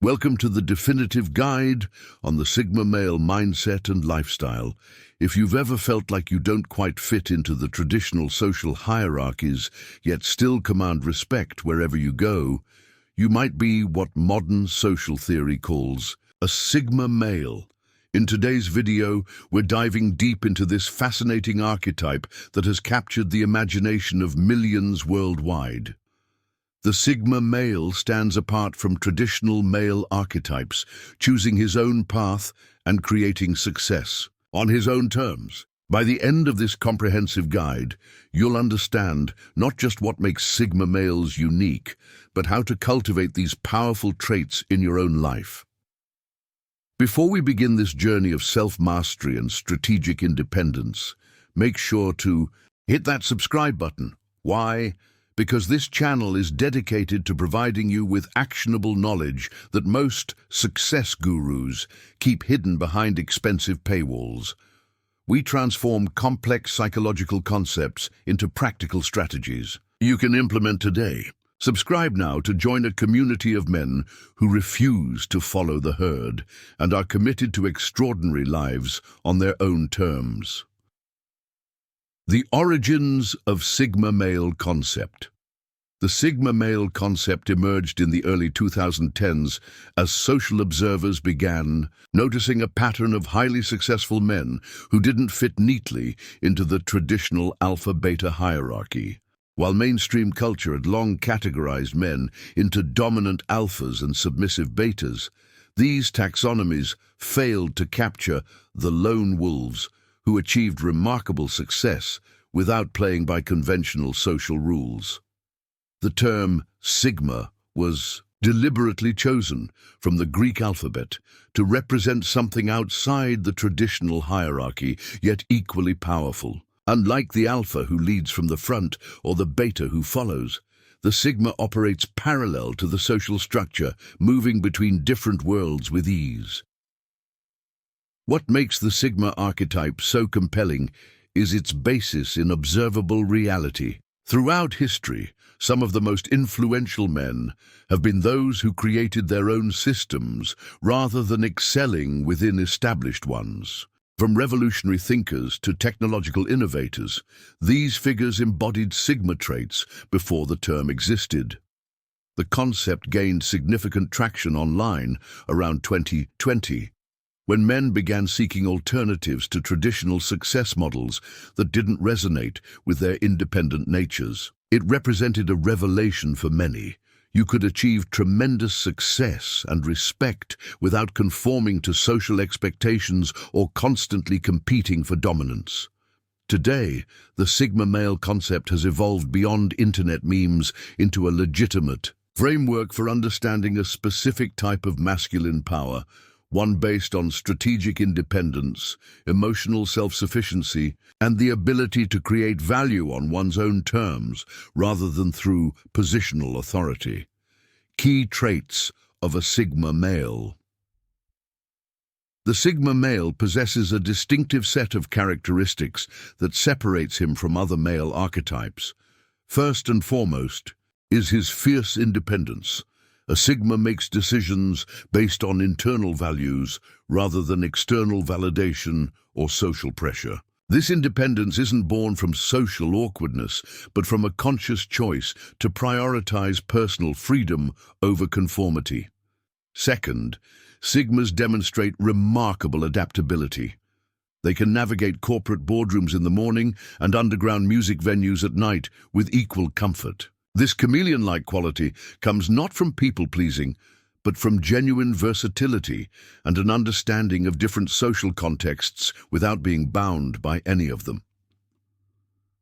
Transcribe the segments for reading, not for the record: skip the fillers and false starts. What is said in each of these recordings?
Welcome to the definitive guide on the Sigma male mindset and lifestyle. If you've ever felt like you don't quite fit into the traditional social hierarchies, yet still command respect wherever you go, you might be what modern social theory calls a Sigma male. In today's video, we're diving deep into this fascinating archetype that has captured the imagination of millions worldwide. The Sigma male stands apart from traditional male archetypes, choosing his own path and creating success on his own terms. By the end of this comprehensive guide, you'll understand not just what makes Sigma males unique, but how to cultivate these powerful traits in your own life. Before we begin this journey of self-mastery and strategic independence, make sure to hit that subscribe button. Why? Because this channel is dedicated to providing you with actionable knowledge that most success gurus keep hidden behind expensive paywalls. We transform complex psychological concepts into practical strategies you can implement today. Subscribe now to join a community of men who refuse to follow the herd and are committed to extraordinary lives on their own terms. The origins of Sigma male concept. The Sigma male concept emerged in the early 2010s as social observers began noticing a pattern of highly successful men who didn't fit neatly into the traditional alpha-beta hierarchy. While mainstream culture had long categorized men into dominant alphas and submissive betas, these taxonomies failed to capture the lone wolves who achieved remarkable success without playing by conventional social rules. The term Sigma was deliberately chosen from the Greek alphabet to represent something outside the traditional hierarchy, yet equally powerful. Unlike the alpha who leads from the front or the beta who follows, the Sigma operates parallel to the social structure, moving between different worlds with ease. What makes the Sigma archetype so compelling is its basis in observable reality. Throughout history, some of the most influential men have been those who created their own systems rather than excelling within established ones. From revolutionary thinkers to technological innovators, these figures embodied Sigma traits before the term existed. The concept gained significant traction online around 2020, when men began seeking alternatives to traditional success models that didn't resonate with their independent natures. It represented a revelation for many. You could achieve tremendous success and respect without conforming to social expectations or constantly competing for dominance. Today, the Sigma male concept has evolved beyond internet memes into a legitimate framework for understanding a specific type of masculine power, one based on strategic independence, emotional self-sufficiency, and the ability to create value on one's own terms rather than through positional authority. Key traits of a Sigma male. The Sigma male possesses a distinctive set of characteristics that separates him from other male archetypes. First and foremost is his fierce independence. A Sigma makes decisions based on internal values rather than external validation or social pressure. This independence isn't born from social awkwardness, but from a conscious choice to prioritize personal freedom over conformity. Second, Sigmas demonstrate remarkable adaptability. They can navigate corporate boardrooms in the morning and underground music venues at night with equal comfort. This chameleon-like quality comes not from people-pleasing, but from genuine versatility and an understanding of different social contexts without being bound by any of them.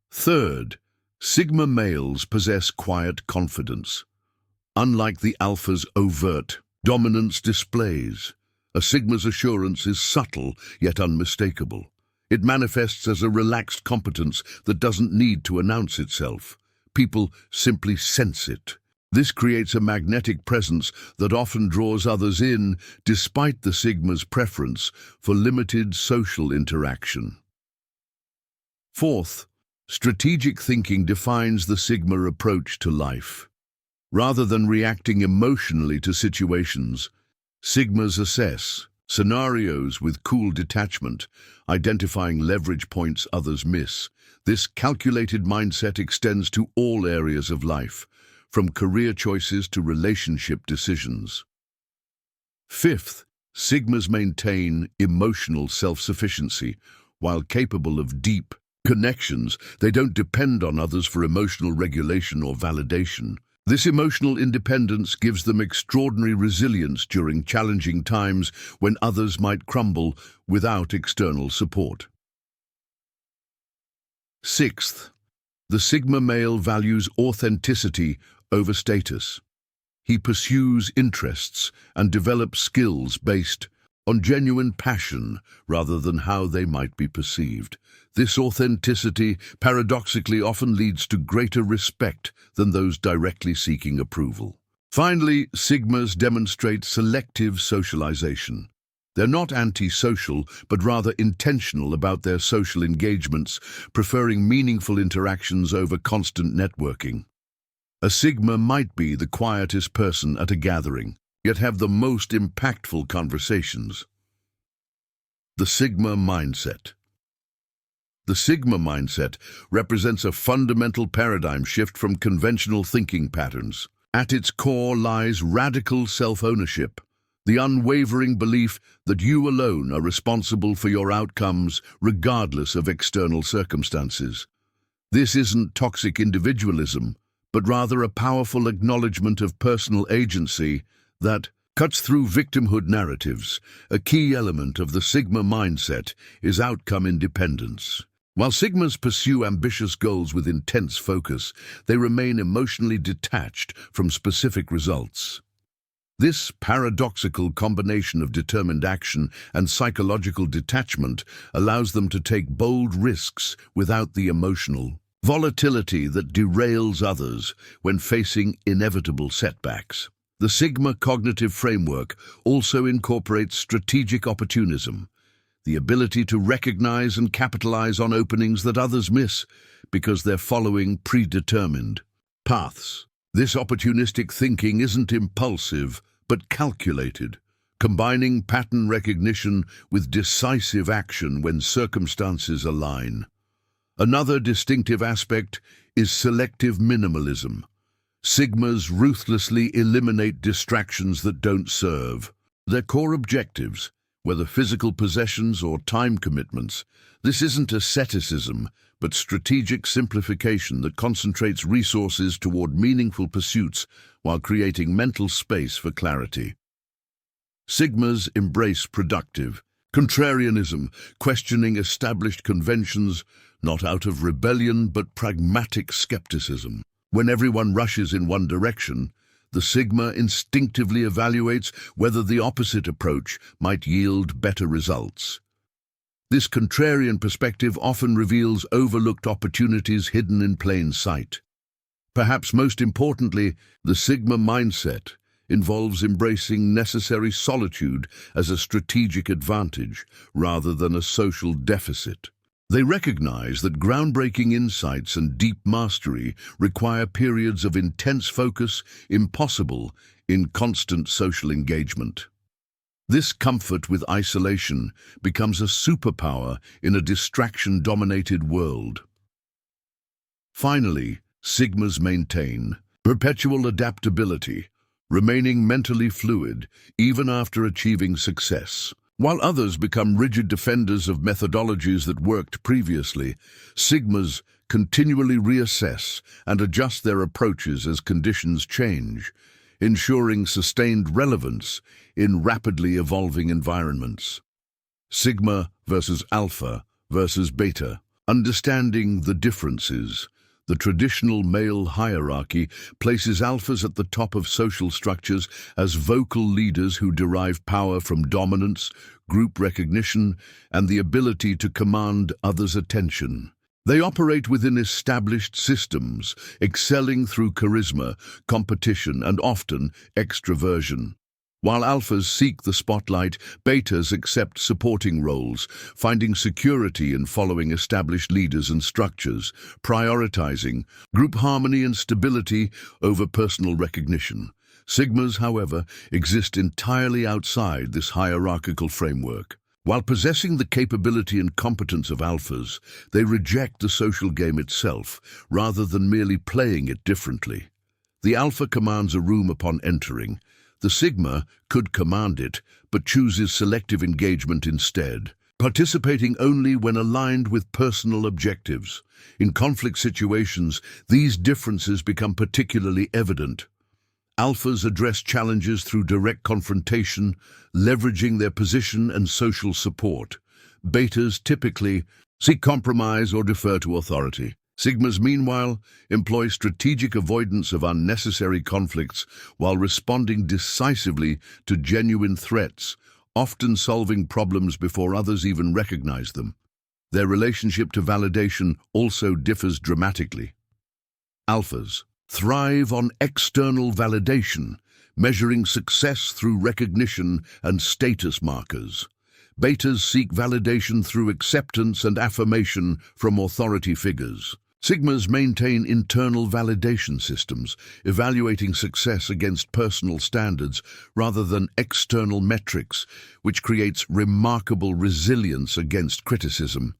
Third, Sigma males possess quiet confidence. Unlike the alpha's overt dominance displays, a Sigma's assurance is subtle yet unmistakable. It manifests as a relaxed competence that doesn't need to announce itself. People simply sense it. This creates a magnetic presence that often draws others in, despite the Sigma's preference for limited social interaction. Fourth, strategic thinking defines the Sigma approach to life. Rather than reacting emotionally to situations, Sigmas assess scenarios with cool detachment, identifying leverage points others miss. This calculated mindset extends to all areas of life, from career choices to relationship decisions. Fifth, Sigmas maintain emotional self-sufficiency. While capable of deep connections, they don't depend on others for emotional regulation or validation. This emotional independence gives them extraordinary resilience during challenging times when others might crumble without external support. Sixth, the Sigma male values authenticity over status. He pursues interests and develops skills based on genuine passion rather than how they might be perceived. This authenticity paradoxically often leads to greater respect than those directly seeking approval. Finally, Sigmas demonstrate selective socialization. They're not antisocial, but rather intentional about their social engagements, preferring meaningful interactions over constant networking. A Sigma might be the quietest person at a gathering, yet have the most impactful conversations. The Sigma mindset. The Sigma mindset represents a fundamental paradigm shift from conventional thinking patterns. At its core lies radical self-ownership, the unwavering belief that you alone are responsible for your outcomes regardless of external circumstances. This isn't toxic individualism, but rather a powerful acknowledgement of personal agency that cuts through victimhood narratives. A key element of the Sigma mindset is outcome independence. While Sigmas pursue ambitious goals with intense focus, they remain emotionally detached from specific results. This paradoxical combination of determined action and psychological detachment allows them to take bold risks without the emotional volatility that derails others when facing inevitable setbacks. The Sigma cognitive framework also incorporates strategic opportunism, the ability to recognize and capitalize on openings that others miss because they're following predetermined paths. This opportunistic thinking isn't impulsive, but calculated, combining pattern recognition with decisive action when circumstances align. Another distinctive aspect is selective minimalism. Sigmas ruthlessly eliminate distractions that don't serve their core objectives, whether physical possessions or time commitments. This isn't asceticism, but strategic simplification that concentrates resources toward meaningful pursuits while creating mental space for clarity. Sigmas embrace productive contrarianism, questioning established conventions, not out of rebellion but pragmatic skepticism. When everyone rushes in one direction, the Sigma instinctively evaluates whether the opposite approach might yield better results. This contrarian perspective often reveals overlooked opportunities hidden in plain sight. Perhaps most importantly, the Sigma mindset involves embracing necessary solitude as a strategic advantage rather than a social deficit. They recognize that groundbreaking insights and deep mastery require periods of intense focus, impossible in constant social engagement. This comfort with isolation becomes a superpower in a distraction-dominated world. Finally, Sigmas maintain perpetual adaptability, remaining mentally fluid even after achieving success. While others become rigid defenders of methodologies that worked previously, Sigmas continually reassess and adjust their approaches as conditions change, ensuring sustained relevance in rapidly evolving environments. Sigma versus Alpha versus Beta. Understanding the differences. The traditional male hierarchy places alphas at the top of social structures as vocal leaders who derive power from dominance, group recognition, and the ability to command others' attention. They operate within established systems, excelling through charisma, competition, and often extroversion. While alphas seek the spotlight, betas accept supporting roles, finding security in following established leaders and structures, prioritizing group harmony and stability over personal recognition. Sigmas, however, exist entirely outside this hierarchical framework. While possessing the capability and competence of alphas, they reject the social game itself, rather than merely playing it differently. The alpha commands a room upon entering. The sigma could command it, but chooses selective engagement instead, participating only when aligned with personal objectives. In conflict situations, these differences become particularly evident. Alphas address challenges through direct confrontation, leveraging their position and social support. Betas typically seek compromise or defer to authority. Sigmas, meanwhile, employ strategic avoidance of unnecessary conflicts while responding decisively to genuine threats, often solving problems before others even recognize them. Their relationship to validation also differs dramatically. Alphas thrive on external validation, measuring success through recognition and status markers. Betas seek validation through acceptance and affirmation from authority figures. Sigmas maintain internal validation systems, evaluating success against personal standards rather than external metrics, which creates remarkable resilience against criticism.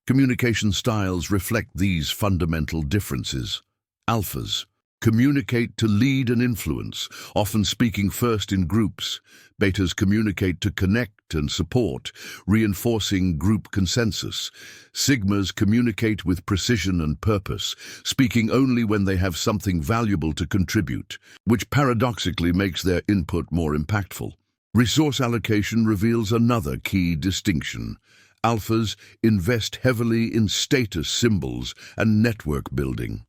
Communication styles reflect these fundamental differences. Alphas communicate to lead and influence, often speaking first in groups. Betas communicate to connect and support, reinforcing group consensus. Sigmas communicate with precision and purpose, speaking only when they have something valuable to contribute, which paradoxically makes their input more impactful. Resource allocation reveals another key distinction. Alphas invest heavily in status symbols and network building.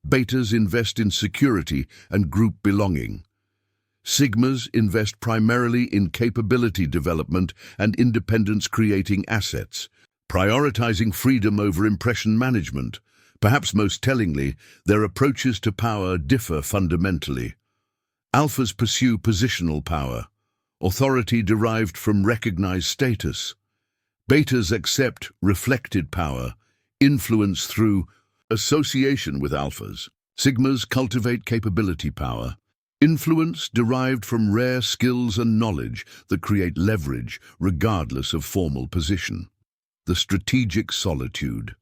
Betas invest in security and group belonging. Sigmas invest primarily in capability development and independence, creating assets, prioritizing freedom over impression management. Perhaps most tellingly, their approaches to power differ fundamentally. Alphas pursue positional power, authority derived from recognized status. Betas accept reflected power, influence through association with alphas. Sigmas cultivate capability power, influence derived from rare skills and knowledge that create leverage regardless of formal position. The strategic solitude.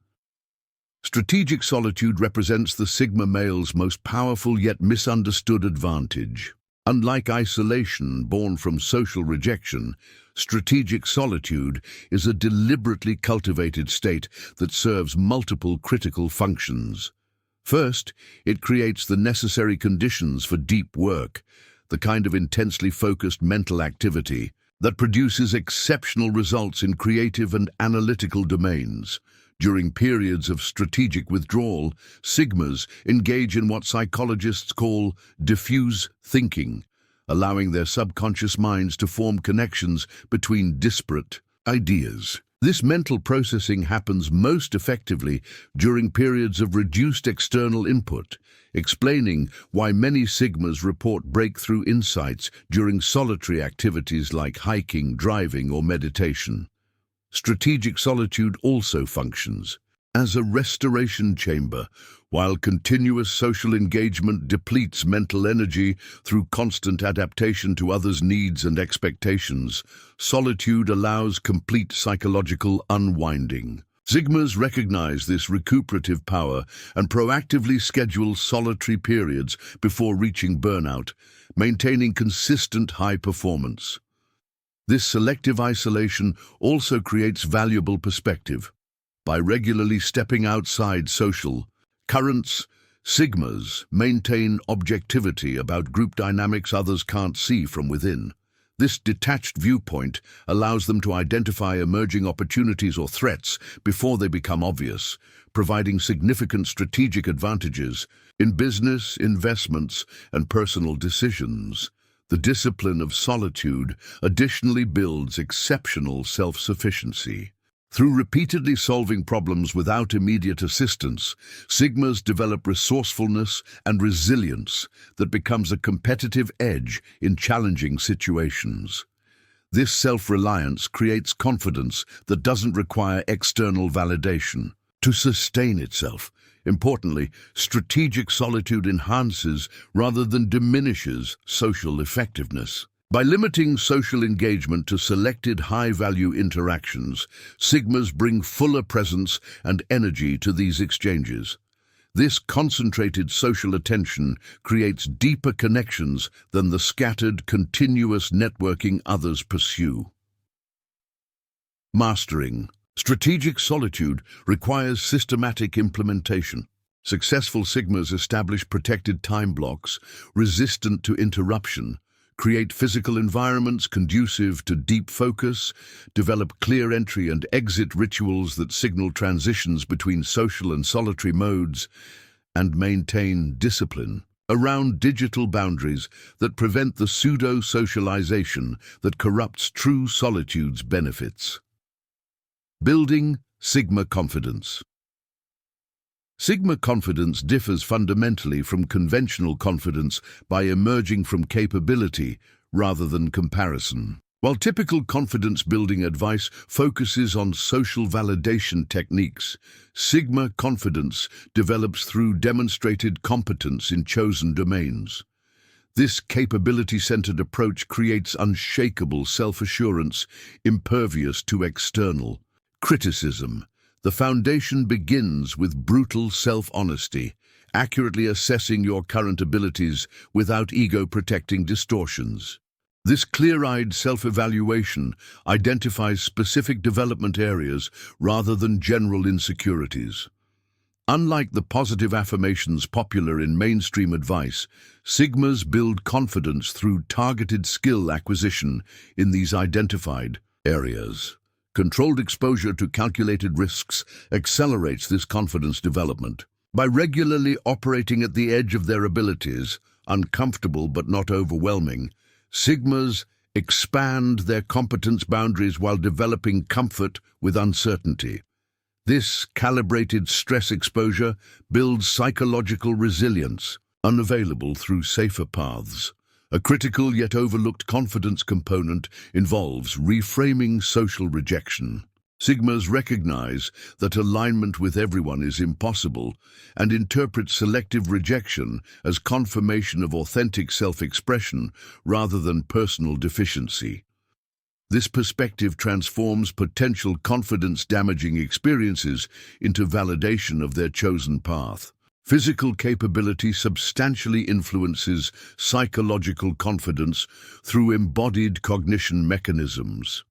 Strategic solitude represents the Sigma male's most powerful yet misunderstood advantage. Unlike isolation born from social rejection, strategic solitude is a deliberately cultivated state that serves multiple critical functions. First, it creates the necessary conditions for deep work, the kind of intensely focused mental activity that produces exceptional results in creative and analytical domains. During periods of strategic withdrawal, Sigmas engage in what psychologists call diffuse thinking, allowing their subconscious minds to form connections between disparate ideas. This mental processing happens most effectively during periods of reduced external input, explaining why many Sigmas report breakthrough insights during solitary activities like hiking, driving, or meditation. Strategic solitude also functions as a restoration chamber. While continuous social engagement depletes mental energy through constant adaptation to others' needs and expectations, solitude allows complete psychological unwinding. Sigmas recognize this recuperative power and proactively schedule solitary periods before reaching burnout, maintaining consistent high performance. This selective isolation also creates valuable perspective. By regularly stepping outside social currents, Sigmas maintain objectivity about group dynamics others can't see from within. This detached viewpoint allows them to identify emerging opportunities or threats before they become obvious, providing significant strategic advantages in business, investments, and personal decisions. The discipline of solitude additionally builds exceptional self-sufficiency. Through repeatedly solving problems without immediate assistance, Sigmas develop resourcefulness and resilience that becomes a competitive edge in challenging situations. This self-reliance creates confidence that doesn't require external validation. to sustain itself. Importantly, strategic solitude enhances rather than diminishes social effectiveness. By limiting social engagement to selected high-value interactions, Sigmas bring fuller presence and energy to these exchanges. This concentrated social attention creates deeper connections than the scattered, continuous networking others pursue. Mastering. Strategic solitude requires systematic implementation. Successful Sigmas establish protected time blocks, resistant to interruption, create physical environments conducive to deep focus, develop clear entry and exit rituals that signal transitions between social and solitary modes, and maintain discipline around digital boundaries that prevent the pseudo-socialization that corrupts true solitude's benefits. Building Sigma confidence. Sigma confidence differs fundamentally from conventional confidence by emerging from capability rather than comparison. While typical confidence-building advice focuses on social validation techniques, Sigma confidence develops through demonstrated competence in chosen domains. This capability-centered approach creates unshakable self-assurance, impervious to external criticism. The foundation begins with brutal self-honesty, accurately assessing your current abilities without ego-protecting distortions. This clear-eyed self-evaluation identifies specific development areas rather than general insecurities. Unlike the positive affirmations popular in mainstream advice, Sigmas build confidence through targeted skill acquisition in these identified areas. Controlled exposure to calculated risks accelerates this confidence development. By regularly operating at the edge of their abilities, uncomfortable but not overwhelming, Sigmas expand their competence boundaries while developing comfort with uncertainty. This calibrated stress exposure builds psychological resilience, unavailable through safer paths. A critical yet overlooked confidence component involves reframing social rejection. Sigmas recognize that alignment with everyone is impossible and interpret selective rejection as confirmation of authentic self-expression rather than personal deficiency. This perspective transforms potential confidence-damaging experiences into validation of their chosen path. Physical capability substantially influences psychological confidence through embodied cognition mechanisms.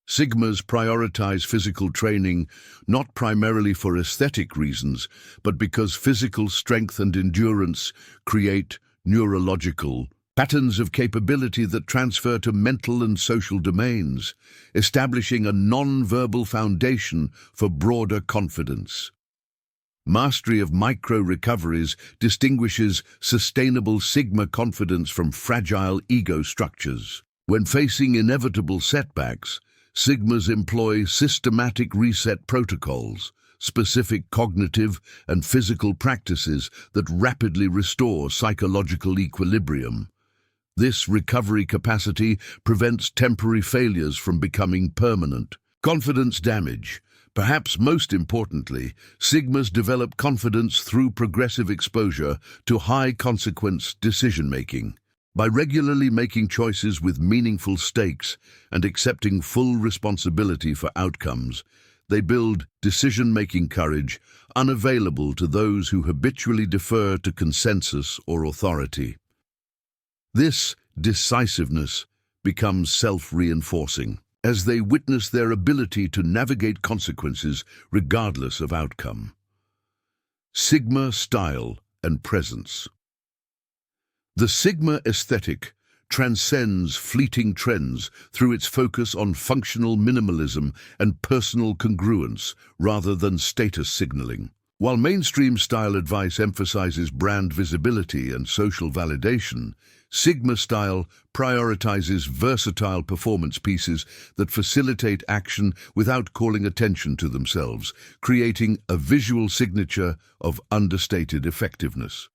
Sigmas prioritize physical training not primarily for aesthetic reasons, but because physical strength and endurance create neurological patterns of capability that transfer to mental and social domains, establishing a non-verbal foundation for broader confidence. Mastery of micro-recoveries distinguishes sustainable Sigma confidence from fragile ego structures. When facing inevitable setbacks, Sigmas employ systematic reset protocols, specific cognitive and physical practices that rapidly restore psychological equilibrium. This recovery capacity prevents temporary failures from becoming permanent. Confidence damage. Perhaps most importantly, Sigmas develop confidence through progressive exposure to high-consequence decision-making. By regularly making choices with meaningful stakes and accepting full responsibility for outcomes, they build decision-making courage unavailable to those who habitually defer to consensus or authority. This decisiveness becomes self-reinforcing as they witness their ability to navigate consequences regardless of outcome. Sigma style and presence. The Sigma aesthetic transcends fleeting trends through its focus on functional minimalism and personal congruence rather than status signaling. While mainstream style advice emphasizes brand visibility and social validation, Sigma style prioritizes versatile performance pieces that facilitate action without calling attention to themselves, creating a visual signature of understated effectiveness.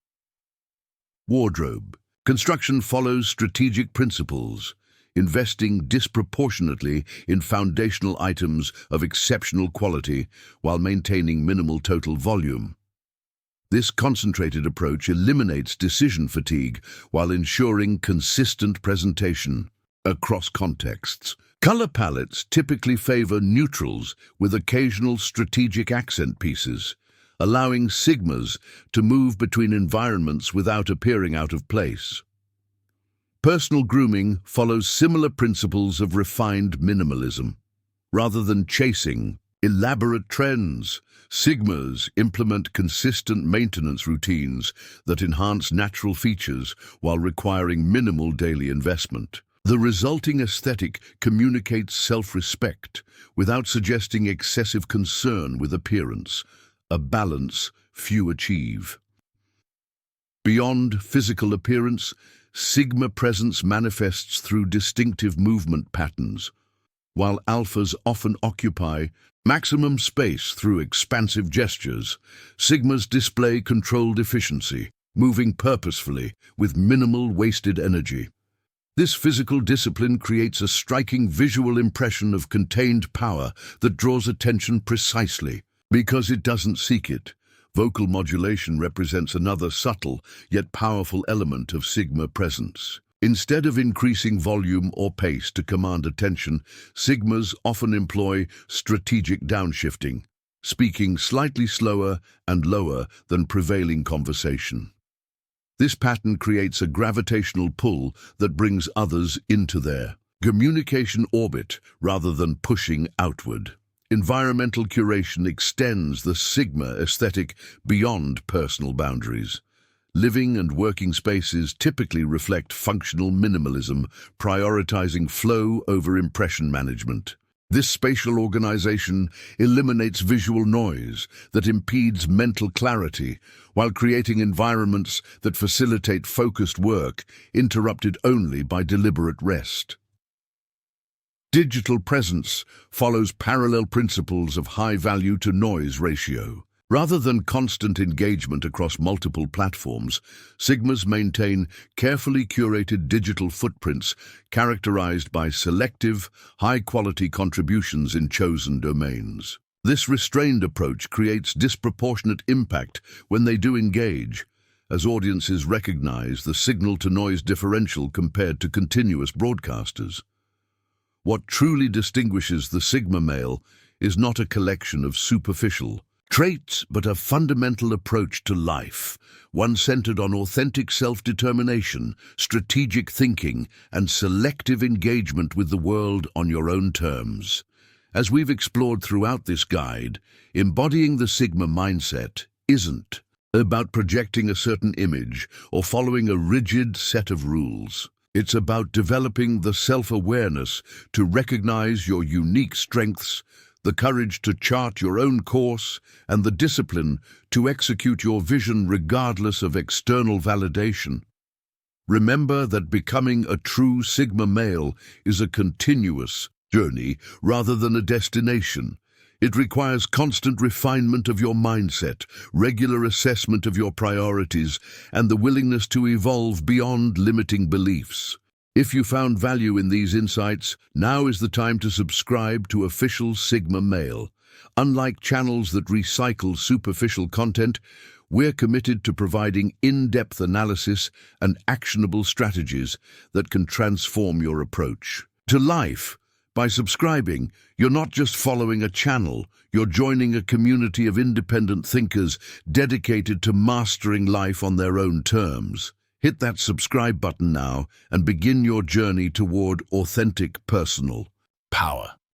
Wardrobe. Construction follows strategic principles, investing disproportionately in foundational items of exceptional quality while maintaining minimal total volume. This concentrated approach eliminates decision fatigue while ensuring consistent presentation across contexts. Color palettes typically favor neutrals with occasional strategic accent pieces, allowing Sigmas to move between environments without appearing out of place. Personal grooming follows similar principles of refined minimalism. Rather than chasing elaborate trends, Sigmas implement consistent maintenance routines that enhance natural features while requiring minimal daily investment. The resulting aesthetic communicates self-respect without suggesting excessive concern with appearance, a balance few achieve. Beyond physical appearance, Sigma presence manifests through distinctive movement patterns, while alphas often occupy maximum space through expansive gestures. Sigmas display controlled efficiency, moving purposefully with minimal wasted energy. This physical discipline creates a striking visual impression of contained power that draws attention precisely because it doesn't seek it. Vocal modulation represents another subtle yet powerful element of Sigma presence. Instead of increasing volume or pace to command attention, Sigmas often employ strategic downshifting, speaking slightly slower and lower than prevailing conversation. This pattern creates a gravitational pull that brings others into their communication orbit rather than pushing outward. Environmental curation extends the Sigma aesthetic beyond personal boundaries. Living and working spaces typically reflect functional minimalism, prioritizing flow over impression management. This spatial organization eliminates visual noise that impedes mental clarity while creating environments that facilitate focused work, interrupted only by deliberate rest. Digital presence follows parallel principles of high value to noise ratio. Rather than constant engagement across multiple platforms, Sigmas maintain carefully curated digital footprints characterized by selective, high-quality contributions in chosen domains. This restrained approach creates disproportionate impact when they do engage, as audiences recognize the signal-to-noise differential compared to continuous broadcasters. What truly distinguishes the Sigma male is not a collection of superficial traits, but a fundamental approach to life, one centered on authentic self-determination, strategic thinking, and selective engagement with the world on your own terms. As we've explored throughout this guide, embodying the Sigma mindset isn't about projecting a certain image or following a rigid set of rules. It's about developing the self-awareness to recognize your unique strengths, the courage to chart your own course, and the discipline to execute your vision regardless of external validation. Remember that becoming a true Sigma male is a continuous journey rather than a destination. It requires constant refinement of your mindset, regular assessment of your priorities, and the willingness to evolve beyond limiting beliefs. If you found value in these insights, now is the time to subscribe to Official Sigma Male. Unlike channels that recycle superficial content, we're committed to providing in-depth analysis and actionable strategies that can transform your approach to life. By subscribing, you're not just following a channel, you're joining a community of independent thinkers dedicated to mastering life on their own terms. Hit that subscribe button now and begin your journey toward authentic personal power.